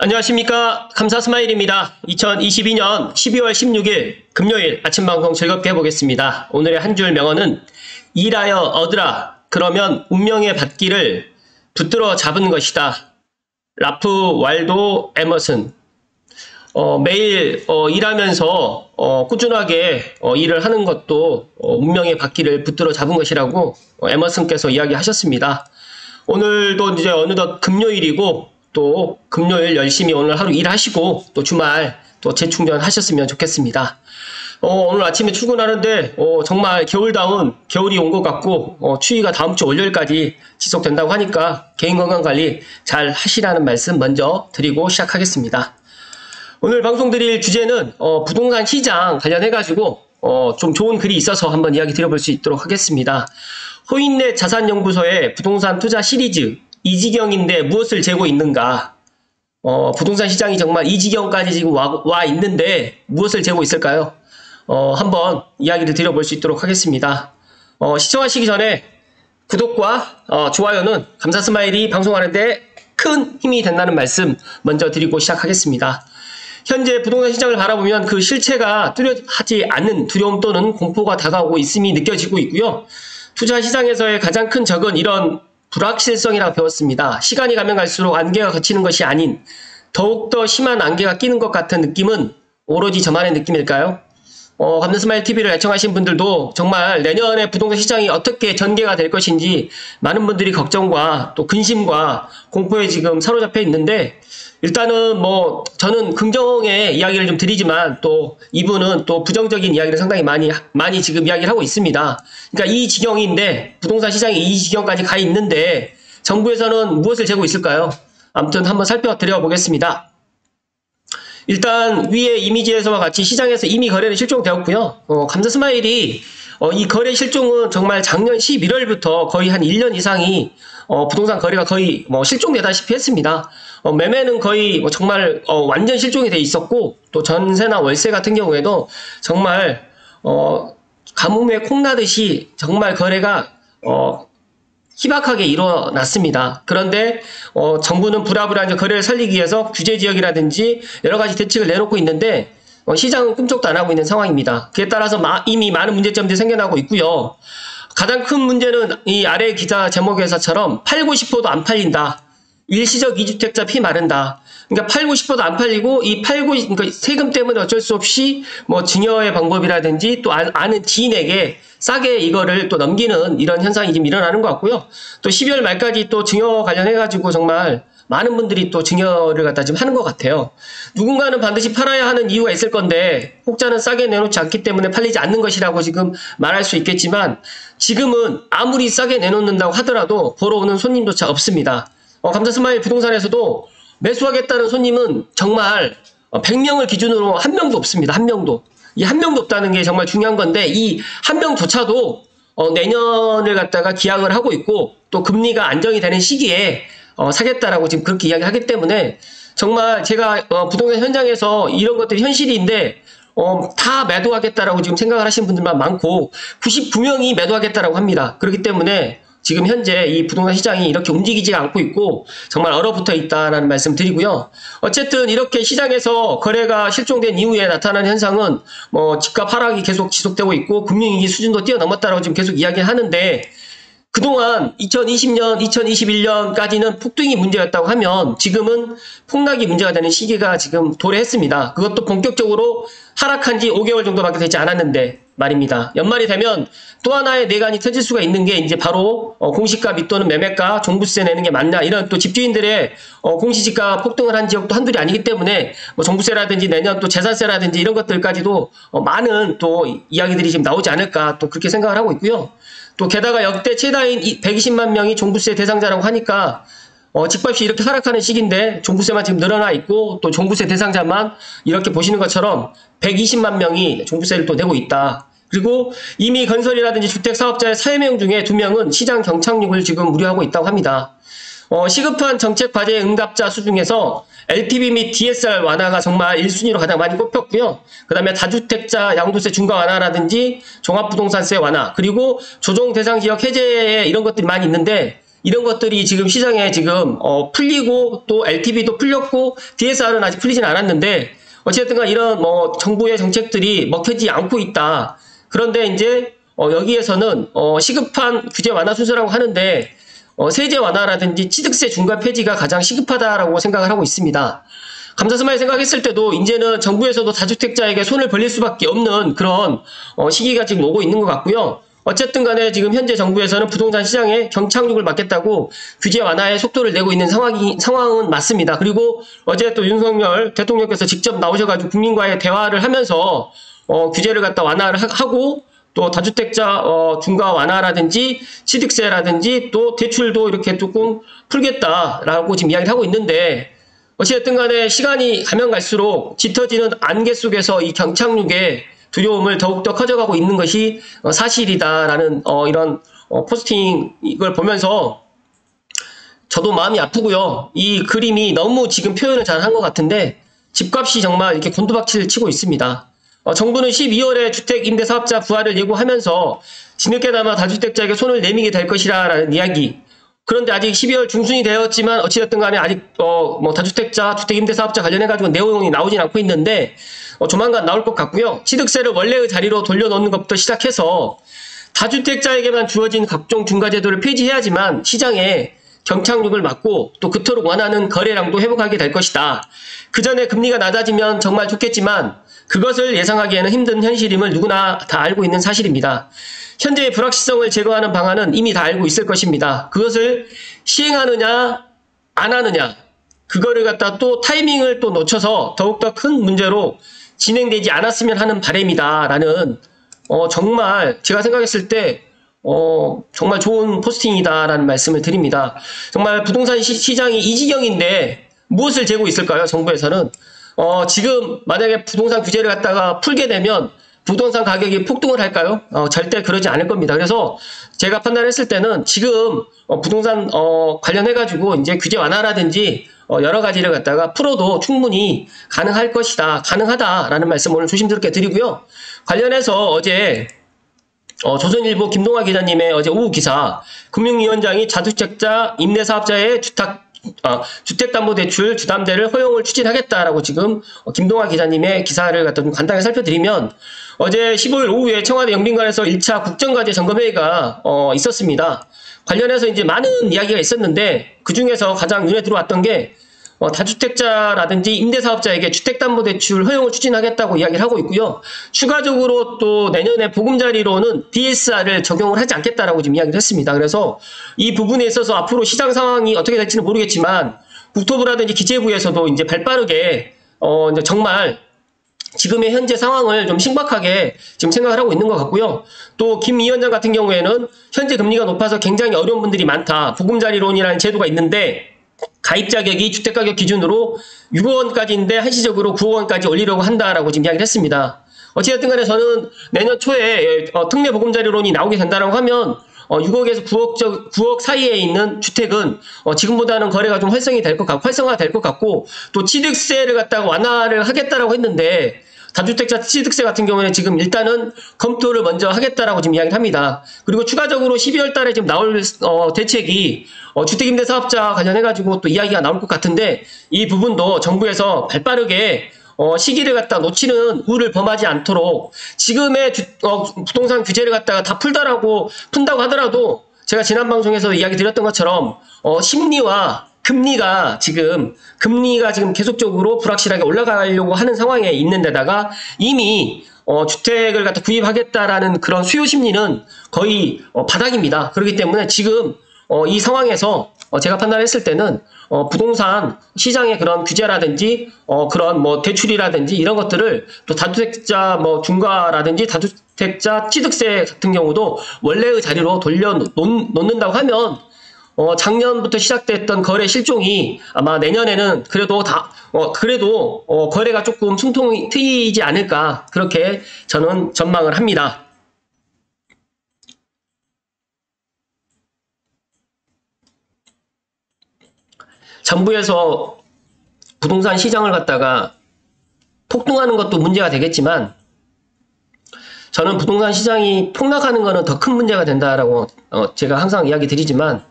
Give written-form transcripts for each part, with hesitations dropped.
안녕하십니까. 감사스마일입니다. 2022년 12월 16일 금요일 아침 방송 즐겁게 해보겠습니다. 오늘의 한 줄 명언은 일하여 얻으라. 그러면 운명의 받기를 붙들어 잡은 것이다. 라프 waldo 에머슨. 매일 일하면서 꾸준하게 일을 하는 것도 운명의 받기를 붙들어 잡은 것이라고 에머슨께서 이야기하셨습니다. 오늘도 이제 어느덧 금요일이고 또 금요일 열심히 오늘 하루 일하시고 또 주말 또 재충전하셨으면 좋겠습니다. 오늘 아침에 출근하는데 정말 겨울다운 겨울이 온 것 같고 추위가 다음 주 월요일까지 지속된다고 하니까 개인건강관리 잘 하시라는 말씀 먼저 드리고 시작하겠습니다. 오늘 방송 드릴 주제는 부동산 시장 관련해가지고 좀 좋은 글이 있어서 한번 이야기 드려볼 수 있도록 하겠습니다. 호인넷 자산연구소의 부동산 투자 시리즈 이 지경인데 무엇을 재고 있는가? 부동산 시장이 정말 이 지경까지 지금 와 있는데 무엇을 재고 있을까요? 한번 이야기를 드려볼 수 있도록 하겠습니다. 시청하시기 전에 구독과 좋아요는 감사스마일이 방송하는데 큰 힘이 된다는 말씀 먼저 드리고 시작하겠습니다. 현재 부동산 시장을 바라보면 그 실체가 뚜렷하지 않는 두려움 또는 공포가 다가오고 있음이 느껴지고 있고요. 투자 시장에서의 가장 큰 적은 이런 불확실성이라고 배웠습니다. 시간이 가면 갈수록 안개가 걷히는 것이 아닌 더욱더 심한 안개가 끼는 것 같은 느낌은 오로지 저만의 느낌일까요? 감사스마일 TV를 애청하신 분들도 정말 내년에 부동산 시장이 어떻게 전개가 될 것인지 많은 분들이 걱정과 또 근심과 공포에 지금 사로잡혀 있는데 일단은 저는 긍정의 이야기를 좀 드리지만 또 이분은 또 부정적인 이야기를 상당히 많이 지금 이야기를 하고 있습니다. 그러니까 이 지경인데 부동산 시장이 이 지경까지 가 있는데 정부에서는 무엇을 재고 있을까요? 아무튼 한번 살펴드려 보겠습니다. 일단 위의 이미지에서와 같이 시장에서 이미 거래는 실종되었고요. 감사스마일이 이 거래 실종은 정말 작년 11월부터 거의 한 1년 이상이 부동산 거래가 거의 실종되다시피 했습니다. 매매는 거의 정말 완전 실종이 돼 있었고 또 전세나 월세 같은 경우에도 정말 가뭄에 콩나듯이 정말 거래가 희박하게 일어났습니다. 그런데 정부는 부랴부랴 거래를 살리기 위해서 규제 지역이라든지 여러 가지 대책을 내놓고 있는데 시장은 꿈쩍도 안 하고 있는 상황입니다. 그에 따라서 이미 많은 문제점들이 생겨나고 있고요. 가장 큰 문제는 이 아래 기사 제목에서처럼 팔고 싶어도 안 팔린다. 일시적 2주택자 피 마른다. 그러니까 팔고 싶어도 안 팔리고 그러니까 세금 때문에 어쩔 수 없이 증여의 방법이라든지 또 아는 지인에게 싸게 이거를 또 넘기는 이런 현상이 지금 일어나는 것 같고요. 또 12월 말까지 또 증여 관련해가지고 정말 많은 분들이 또 증여를 갖다 지금 하는 것 같아요. 누군가는 반드시 팔아야 하는 이유가 있을 건데 혹자는 싸게 내놓지 않기 때문에 팔리지 않는 것이라고 지금 말할 수 있겠지만 지금은 아무리 싸게 내놓는다고 하더라도 보러 오는 손님조차 없습니다. 감사스마일 부동산에서도 매수하겠다는 손님은 정말 100명을 기준으로 한 명도 없습니다. 한 명도. 이 한 명도 없다는 게 정말 중요한 건데 이 한 명조차도 내년을 갖다가 기약을 하고 있고 또 금리가 안정이 되는 시기에 사겠다라고 지금 그렇게 이야기하기 때문에 정말 제가 부동산 현장에서 이런 것들이 현실인데 다 매도하겠다라고 지금 생각을 하시는 분들만 많고 99명이 매도하겠다라고 합니다. 그렇기 때문에 지금 현재 이 부동산 시장이 이렇게 움직이지 않고 있고 정말 얼어붙어 있다라는 말씀 드리고요. 어쨌든 이렇게 시장에서 거래가 실종된 이후에 나타나는 현상은 집값 하락이 계속 지속되고 있고 금융위기 수준도 뛰어넘었다라고 지금 계속 이야기를 하는데 그동안 2020년, 2021년까지는 폭등이 문제였다고 하면 지금은 폭락이 문제가 되는 시기가 지금 도래했습니다. 그것도 본격적으로 하락한 지 5개월 정도밖에 되지 않았는데 말입니다. 연말이 되면 또 하나의 내관이 터질 수가 있는 게 이제 바로 공시가 및 또는 매매가 종부세 내는 게 맞나 이런 또 집주인들의 공시지가 폭등을 한 지역도 한둘이 아니기 때문에 종부세라든지 내년 또 재산세라든지 이런 것들까지도 많은 또 이야기들이 지금 나오지 않을까 또 그렇게 생각을 하고 있고요. 또 게다가 역대 최다인 120만 명이 종부세 대상자라고 하니까 집값이 이렇게 하락하는 시기인데 종부세만 지금 늘어나 있고 또 종부세 대상자만 이렇게 보시는 것처럼 120만 명이 종부세를 또 내고 있다. 그리고 이미 건설이라든지 주택사업자의 4명 중에 2명은 시장 경착륙을 지금 우려하고 있다고 합니다. 시급한 정책 과제의 응답자 수 중에서 LTV 및 DSR 완화가 정말 1순위로 가장 많이 꼽혔고요. 그 다음에 다주택자 양도세 중과 완화라든지 종합부동산세 완화 그리고 조정 대상 지역 해제 이런 것들이 많이 있는데 이런 것들이 지금 시장에 지금 풀리고 또 LTV도 풀렸고 DSR은 아직 풀리진 않았는데 어쨌든간 이런 뭐 정부의 정책들이 먹혀지지 않고 있다. 그런데 이제 여기에서는 시급한 규제 완화 순서라고 하는데 세제 완화라든지 취득세 중과 폐지가 가장 시급하다라고 생각을 하고 있습니다. 감사스마일 생각했을 때도 이제는 정부에서도 다주택자에게 손을 벌릴 수밖에 없는 그런 시기가 지금 오고 있는 것 같고요. 어쨌든 간에 지금 현재 정부에서는 부동산 시장에 경착륙을 막겠다고 규제 완화의 속도를 내고 있는 상황은 맞습니다. 그리고 어제 또 윤석열 대통령께서 직접 나오셔가지고 국민과의 대화를 하면서 규제를 갖다 완화를 하고 또 다주택자 중과 완화라든지 취득세라든지 또 대출도 이렇게 조금 풀겠다라고 지금 이야기를 하고 있는데 어쨌든 간에 시간이 가면 갈수록 짙어지는 안개 속에서 이 경착륙의 두려움을 더욱더 커져가고 있는 것이 사실이다라는 이런 포스팅 이걸 보면서 저도 마음이 아프고요. 이 그림이 너무 지금 표현을 잘 한 것 같은데 집값이 정말 이렇게 곤두박질을 치고 있습니다. 정부는 12월에 주택임대사업자 부활을 예고하면서 뒤늦게나마 다주택자에게 손을 내미게 될 것이라는 이야기. 그런데 아직 12월 중순이 되었지만 어찌됐든 간에 아직 뭐 다주택자, 주택임대사업자 관련해가지고 내용이 나오진 않고 있는데 조만간 나올 것 같고요. 취득세를 원래의 자리로 돌려놓는 것부터 시작해서 다주택자에게만 주어진 각종 중과제도를 폐지해야지만 시장에 경착륙을 막고 또 그토록 원하는 거래량도 회복하게 될 것이다. 그 전에 금리가 낮아지면 정말 좋겠지만 그것을 예상하기에는 힘든 현실임을 누구나 다 알고 있는 사실입니다. 현재의 불확실성을 제거하는 방안은 이미 다 알고 있을 것입니다. 그것을 시행하느냐 안 하느냐 그거를 갖다 또 타이밍을 또 놓쳐서 더욱더 큰 문제로 진행되지 않았으면 하는 바람이다라는 정말 제가 생각했을 때 정말 좋은 포스팅이다라는 말씀을 드립니다. 정말 부동산 시장이 이 지경인데 무엇을 재고 있을까요? 정부에서는 지금 만약에 부동산 규제를 갖다가 풀게 되면 부동산 가격이 폭등을 할까요? 절대 그러지 않을 겁니다. 그래서 제가 판단했을 때는 지금 부동산 관련해가지고 이제 규제 완화라든지 여러 가지를 갖다가 풀어도 충분히 가능할 것이다. 가능하다라는 말씀 오늘 조심스럽게 드리고요. 관련해서 어제 조선일보 김동화 기자님의 어제 오후 기사 금융위원장이 자주택자 임대사업자의 주택담보대출 주담대를 허용을 추진하겠다라고 지금 김동화 기자님의 기사를 갖다 좀 간단하게 살펴드리면 어제 15일 오후에 청와대 영빈관에서 1차 국정과제 점검회의가 있었습니다. 관련해서 이제 많은 이야기가 있었는데 그 중에서 가장 눈에 들어왔던 게 다주택자라든지 임대사업자에게 주택담보대출 허용을 추진하겠다고 이야기를 하고 있고요. 추가적으로 또 내년에 보금자리로는 DSR을 적용을 하지 않겠다라고 지금 이야기를 했습니다. 그래서 이 부분에 있어서 앞으로 시장 상황이 어떻게 될지는 모르겠지만 국토부라든지 기재부에서도 이제 발빠르게 이제 정말 지금의 현재 상황을 좀 심각하게 지금 생각을 하고 있는 것 같고요. 또 김 위원장 같은 경우에는 현재 금리가 높아서 굉장히 어려운 분들이 많다. 보금자리론이라는 제도가 있는데 가입 자격이 주택가격 기준으로 6억 원까지인데 한시적으로 9억 원까지 올리려고 한다라고 지금 이야기를 했습니다. 어찌됐든 간에 저는 내년 초에 특례 보금자리론이 나오게 된다라고 하면 6억에서 9억 사이에 있는 주택은 지금보다는 거래가 좀 활성화될 것 같고 또 취득세를 갖다가 완화를 하겠다라고 했는데 다주택자 취득세 같은 경우에는 지금 일단은 검토를 먼저 하겠다라고 지금 이야기를 합니다. 그리고 추가적으로 12월 달에 지금 나올 대책이 주택임대사업자 관련해가지고 또 이야기가 나올 것 같은데 이 부분도 정부에서 발빠르게 시기를 갖다 놓치는 우를 범하지 않도록 지금의 부동산 규제를 갖다가 다 푼다고 하더라도 제가 지난 방송에서 이야기 드렸던 것처럼 심리와 금리가 지금 계속적으로 불확실하게 올라가려고 하는 상황에 있는 데다가 이미 주택을 갖다 구입하겠다라는 그런 수요 심리는 거의 바닥입니다. 그렇기 때문에 지금 이 상황에서 제가 판단했을 때는 부동산 시장의 그런 규제라든지 그런 뭐 대출이라든지 이런 것들을 또 다주택자 뭐 중과라든지 다주택자 취득세 같은 경우도 원래의 자리로 돌려놓는다고 하면 작년부터 시작됐던 거래 실종이 아마 내년에는 그래도 거래가 조금 숨통이 트이지 않을까 그렇게 저는 전망을 합니다. 정부에서 부동산 시장을 갖다가 폭등하는 것도 문제가 되겠지만 저는 부동산 시장이 폭락하는 것은 더 큰 문제가 된다라고 제가 항상 이야기 드리지만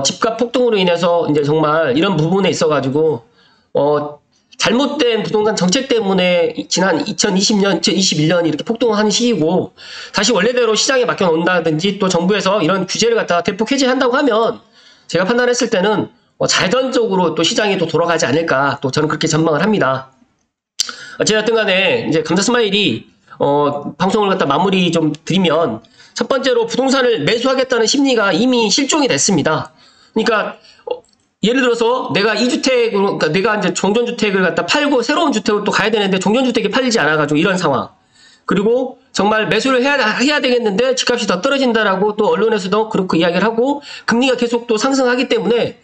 집값 폭등으로 인해서 이제 정말 이런 부분에 있어가지고, 잘못된 부동산 정책 때문에 지난 2020년, 2021년 이렇게 폭등하는 시기고, 다시 원래대로 시장에 맡겨놓는다든지 또 정부에서 이런 규제를 갖다가 대폭 해제한다고 하면, 제가 판단했을 때는 자연적으로 또 시장이 또 돌아가지 않을까, 또 저는 그렇게 전망을 합니다. 어쨌든 간에 이제 감사 스마일이 방송을 갖다 마무리 좀 드리면, 첫 번째로 부동산을 매수하겠다는 심리가 이미 실종이 됐습니다. 그러니까 예를 들어서 내가 2주택, 그러니까 내가 이제 종전주택을 갖다 팔고 새로운 주택을 또 가야 되는데 종전주택이 팔리지 않아가지고 이런 상황. 그리고 정말 매수를 해야 되겠는데 집값이 더 떨어진다라고 또 언론에서도 그렇게 이야기를 하고 금리가 계속 또 상승하기 때문에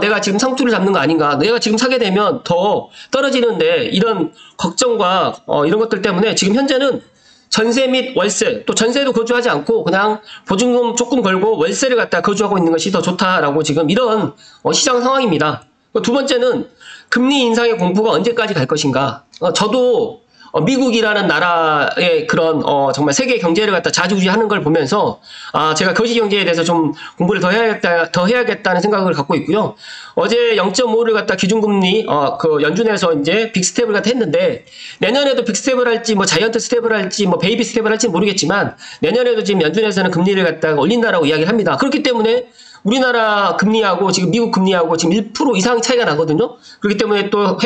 내가 지금 상투를 잡는 거 아닌가. 내가 지금 사게 되면 더 떨어지는데 이런 걱정과 이런 것들 때문에 지금 현재는 전세 및 월세, 또 전세도 거주하지 않고 그냥 보증금 조금 걸고 월세를 갖다 거주하고 있는 것이 더 좋다라고 지금 이런 시장 상황입니다. 두 번째는 금리 인상의 공포가 언제까지 갈 것인가. 저도 미국이라는 나라의 그런 정말 세계 경제를 갖다 좌지우지하는 걸 보면서 제가 거시 경제에 대해서 좀 공부를 더 해야겠다는 생각을 갖고 있고요. 어제 0.5를 갖다 기준금리 그 연준에서 이제 빅스텝을 갖다 했는데 내년에도 빅스텝을 할지 뭐 자이언트 스텝을 할지 뭐 베이비 스텝을 할지 모르겠지만 내년에도 지금 연준에서는 금리를 갖다가 올린다라고 이야기를 합니다. 그렇기 때문에 우리나라 금리하고 지금 미국 금리하고 지금 1% 이상 차이가 나거든요. 그렇기 때문에 또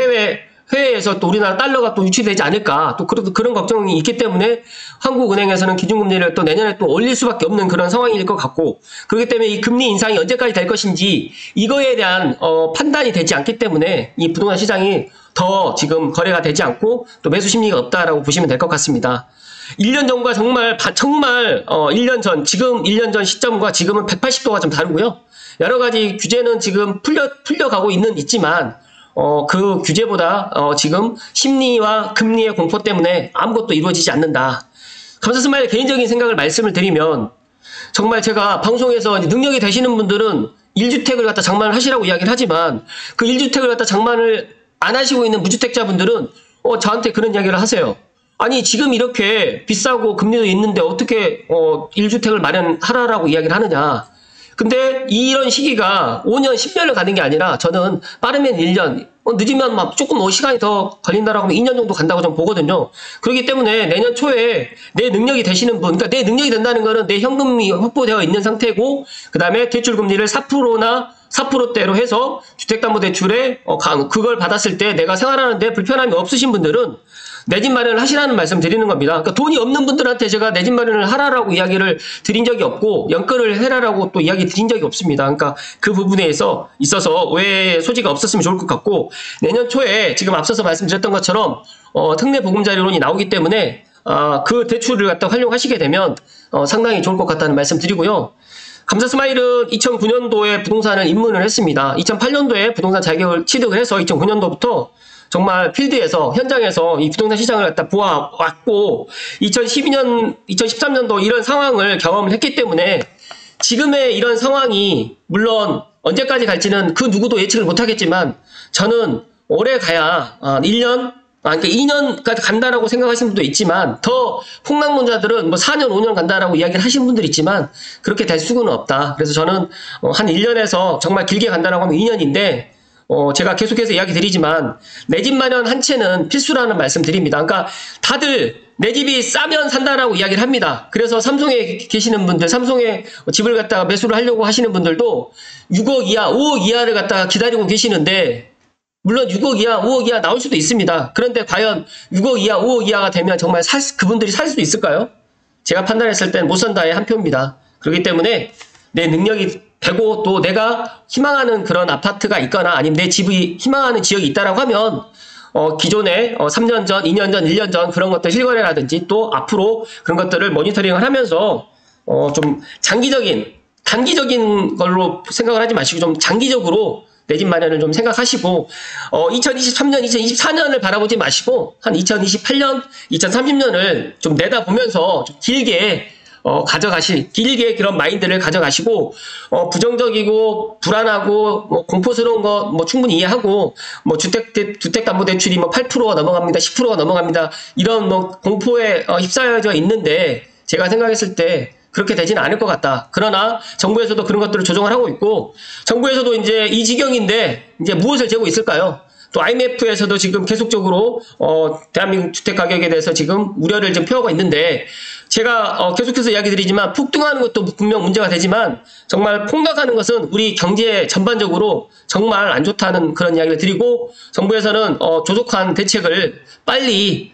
해외에서 또 우리나라 달러가 또 유출되지 않을까 또 그런 걱정이 있기 때문에 한국은행에서는 기준금리를 또 내년에 또 올릴 수밖에 없는 그런 상황일 것 같고 그렇기 때문에 이 금리 인상이 언제까지 될 것인지 이거에 대한 판단이 되지 않기 때문에 이 부동산 시장이 더 지금 거래가 되지 않고 또 매수 심리가 없다라고 보시면 될 것 같습니다. 1년 전과 정말 1년 전 지금 1년 전 시점과 지금은 180도가 좀 다르고요. 여러 가지 규제는 지금 풀려가고 있지만 그 규제보다 지금 심리와 금리의 공포 때문에 아무것도 이루어지지 않는다. 감사 스마일 개인적인 생각을 말씀을 드리면 정말 제가 방송에서 능력이 되시는 분들은 1주택을 갖다 장만을 하시라고 이야기를 하지만 그 1주택을 갖다 장만을 안 하시고 있는 무주택자분들은 저한테 그런 이야기를 하세요. 아니 지금 이렇게 비싸고 금리도 있는데 어떻게 1주택을 마련하라라고 이야기를 하느냐. 근데 이런 시기가 5년, 10년을 가는 게 아니라 저는 빠르면 1년, 늦으면 막 조금 시간이 더 걸린다라고 하면 2년 정도 간다고 좀 보거든요. 그렇기 때문에 내년 초에 내 능력이 되시는 분, 그러니까 내 능력이 된다는 거는 내 현금이 확보되어 있는 상태고 그 다음에 대출금리를 4%나 4%대로 해서 주택담보대출에 그걸 받았을 때 내가 생활하는데 불편함이 없으신 분들은 내 집 마련을 하시라는 말씀 드리는 겁니다. 그러니까 돈이 없는 분들한테 제가 내 집 마련을 하라라고 이야기를 드린 적이 없고 연끌을 해라라고 또 이야기 드린 적이 없습니다. 그러니까 그 부분에 있어서 오해의 소지가 없었으면 좋을 것 같고 내년 초에 지금 앞서서 말씀드렸던 것처럼 특례 보금자리론이 나오기 때문에 그 대출을 갖다 활용하시게 되면 상당히 좋을 것 같다는 말씀 드리고요. 감사 스마일은 2009년도에 부동산을 입문을 했습니다. 2008년도에 부동산 자격을 취득을 해서 2009년도부터 정말 필드에서 현장에서 이 부동산 시장을 갖다 보아왔고 2012년, 2013년도 이런 상황을 경험을 했기 때문에 지금의 이런 상황이 물론 언제까지 갈지는 그 누구도 예측을 못하겠지만 저는 올해 가야 1년, 그러니까 2년까지 간다라고 생각하시는 분도 있지만 더 폭락론자들은 뭐 4년, 5년 간다라고 이야기를 하시는 분들이 있지만 그렇게 될 수는 없다. 그래서 저는 한 1년에서 정말 길게 간다라고 하면 2년인데 제가 계속해서 이야기 드리지만 내 집 마련 한 채는 필수라는 말씀 드립니다. 그러니까 다들 내 집이 싸면 산다라고 이야기를 합니다. 그래서 삼성에 계시는 분들, 삼성에 집을 갖다가 매수를 하려고 하시는 분들도 6억 이하, 5억 이하를 갖다가 기다리고 계시는데 물론 6억 이하, 5억 이하 나올 수도 있습니다. 그런데 과연 6억 이하, 5억 이하가 되면 정말 그분들이 살 수도 있을까요? 제가 판단했을 땐 못 산다의 한 표입니다. 그렇기 때문에 내 능력이 되고 또 내가 희망하는 그런 아파트가 있거나 아니면 내 집이 희망하는 지역이 있다라고 하면 기존에 3년 전, 2년 전, 1년 전 그런 것들 실거래라든지 또 앞으로 그런 것들을 모니터링을 하면서 좀 단기적인 걸로 생각을 하지 마시고 좀 장기적으로 내 집 마련을 좀 생각하시고 2023년, 2024년을 바라보지 마시고 한 2028년, 2030년을 좀 내다보면서 좀 길게 길게 그런 마인드를 가져가시고, 부정적이고, 불안하고, 공포스러운 거, 충분히 이해하고, 주택담보대출이 8%가 넘어갑니다. 10%가 넘어갑니다. 이런 공포에 휩싸여져 있는데, 제가 생각했을 때, 그렇게 되지는 않을 것 같다. 그러나 정부에서도 그런 것들을 조정을 하고 있고, 정부에서도 이제 이 지경인데 이제 무엇을 재고 있을까요? 또 IMF에서도 지금 계속적으로 대한민국 주택 가격에 대해서 지금 우려를 좀 표하고 있는데, 제가 계속해서 이야기 드리지만 폭등하는 것도 분명 문제가 되지만 정말 폭락하는 것은 우리 경제 전반적으로 정말 안 좋다는 그런 이야기를 드리고, 정부에서는 조속한 대책을 빨리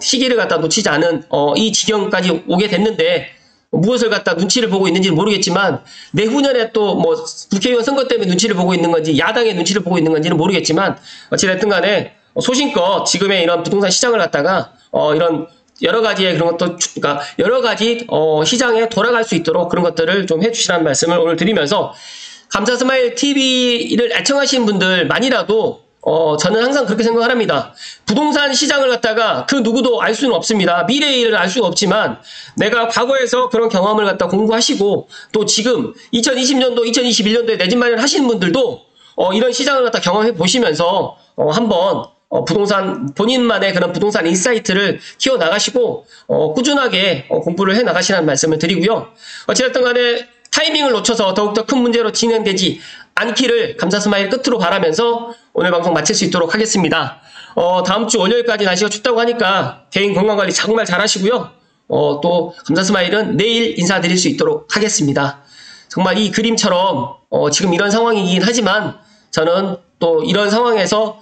시기를 갖다 놓치지 않은 이 지경까지 오게 됐는데, 무엇을 갖다 눈치를 보고 있는지는 모르겠지만 내후년에 또 뭐 국회의원 선거 때문에 눈치를 보고 있는 건지 야당의 눈치를 보고 있는 건지는 모르겠지만, 어찌됐든 간에 소신껏 지금의 이런 부동산 시장을 갖다가 이런 여러 가지의 그런 것도, 그러니까 여러 가지 시장에 돌아갈 수 있도록 그런 것들을 좀 해주시라는 말씀을 오늘 드리면서, 감사스마일 TV를 애청하시는 분들만이라도 저는 항상 그렇게 생각을 합니다. 부동산 시장을 갖다가 그 누구도 알 수는 없습니다. 미래의 일을 알 수는 없지만 내가 과거에서 그런 경험을 갖다 공부하시고, 또 지금 2020년도, 2021년도에 내 집 마련을 하시는 분들도 이런 시장을 갖다 경험해 보시면서 한번 부동산, 본인만의 그런 부동산 인사이트를 키워나가시고 꾸준하게 공부를 해나가시라는 말씀을 드리고요. 어찌됐든 간에 타이밍을 놓쳐서 더욱더 큰 문제로 진행되지 않기를 감사스마일 끝으로 바라면서 오늘 방송 마칠 수 있도록 하겠습니다. 다음 주 월요일까지 날씨가 춥다고 하니까 개인 건강관리 정말 잘 하시고요. 또 감사스마일은 내일 인사드릴 수 있도록 하겠습니다. 정말 이 그림처럼 지금 이런 상황이긴 하지만 저는 또 이런 상황에서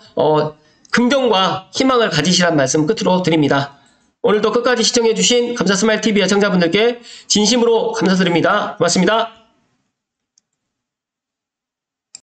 긍정과 희망을 가지시란 말씀 끝으로 드립니다. 오늘도 끝까지 시청해주신 감사스마일 TV 애청자분들께 진심으로 감사드립니다. 고맙습니다.